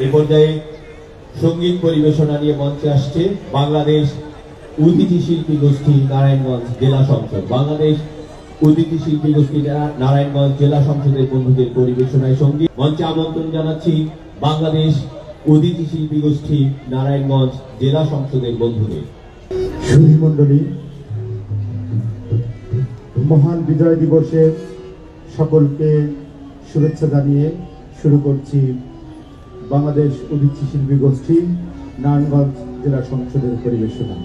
এই পর্যায়ে সঙ্গীত পরিবেশনা নিয়ে মঞ্চে আসছে বাংলাদেশ অতিথি শিল্পী গোষ্ঠী নারায়ণগঞ্জ জেলা সংসদ। বাংলাদেশ অতিথি শিল্পী গোষ্ঠী নারায়ণগঞ্জ জেলা সংসদের বন্ধুদের পরিবেশনায় সঙ্গীত মঞ্চে আমন্ত্রণ জানাচ্ছি বাংলাদেশ অতিথি শিল্পী গোষ্ঠী নারায়ণগঞ্জ জেলা সংসদের বন্ধুদের। সুধী মণ্ডলী, মহান বিজয় দিবসে সকলকে শুভেচ্ছা জানিয়ে শুরু করছি বাংলাদেশ অতিথি শিল্পী গোষ্ঠী নারায়ণগঞ্জ জেলা সংসদের পরিবেশনা।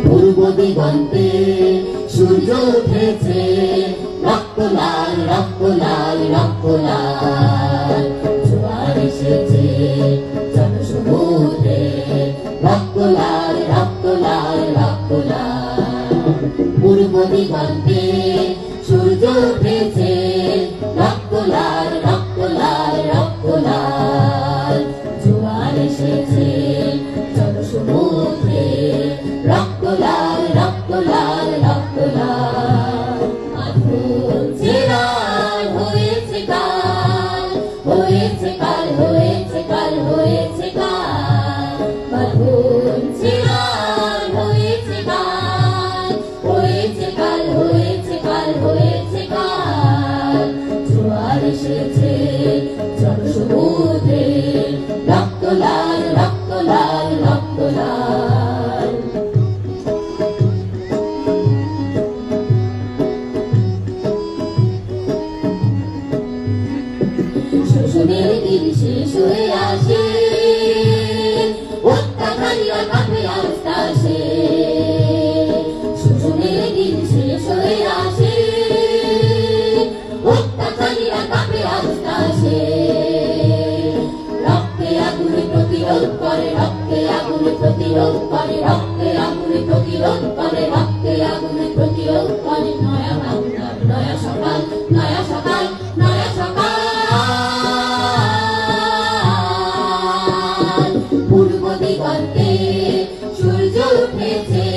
পূর্ব দিগন্তে সূর্য উঠেছে, রক্ত লাল রক্ত লাল রক্ত লাল, জোয়ার এসেছে জনসমুদ্রে, রক্ত লাল রক্ত লাল রক্ত লাল। পূর্ব দিগন্তে সূর্য উঠেছে, রক্ত লাল রক্ত লাল রক্ত লাল, জোয়ার এসেছে জনসমুদ্রে, রক্ত লাল রক্ত লাল রক্ত লাল। হয়েছে কাল হয়েছে কাল হয়েছে কাল হয়েছে কাল হয়েছে কাল, হয়েছে কাল হয়েছে কাল হয়েছে কাল হয়েছে কাল হয়েছে কাল, জোয়ার এসেছে জনসমুদ্রে, রক্ত লাল রক্ত লাল রক্ত লাল। শোষণের দিন শেষ হয়ে আসে, অত্যাচারীরা কাঁপে আস্তে আসে, শোষণের দিন শেষ হয়ে আসে, অত্যাচারীরা কাঁপে আস্তে আসে, রক্তে আগুনে প্রতিরোধ করে, রক্তে আগুনে প্রতিরোধ করে, রক্তে আগুনে প্রতিরোধ করে, রক্তে আগুনে প্রতিরোধ করে, নয়া বাংলার নয়া সকাল নয়া সকাল নয়া সকাল। পূর্ব দিগন্তে সূর্য উঠেছে,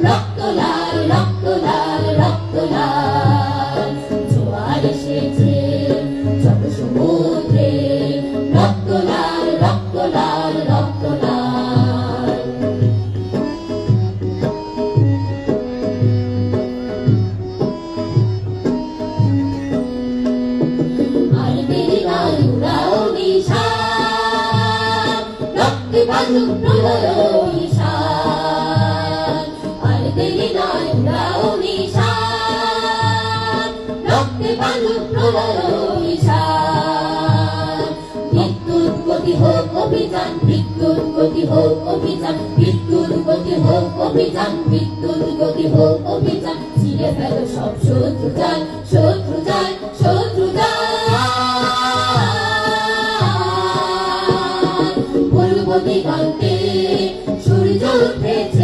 রক্ত লাল রক্ত লাল রক্ত লাল, জোয়ার এসেছে জনসমুদ্রে, রক্ত লাল রক্ত লাল রক্ত লাল। আর দেরি নয় উড়াও নিশান, রক্তে বাঁধুক প্রলয় নিশান, আর দেরি নয় উড়াও নিশান, রক্তে বাঁধুক প্রলয় নিশান। বিদ্যুৎ গতি হোক অভিযান, বিদ্যুৎ গতি হোক অভিযান, বিদ্যুৎ গতি হোক অভিযান, বিদ্যুৎ গতি হোক অভিযান, ছিঁড়ে ফেলো সব শত্রু জাল শত্রু জাল শত্রু জাল। পূর্ব দিগন্তে সূর্য উঠেছে,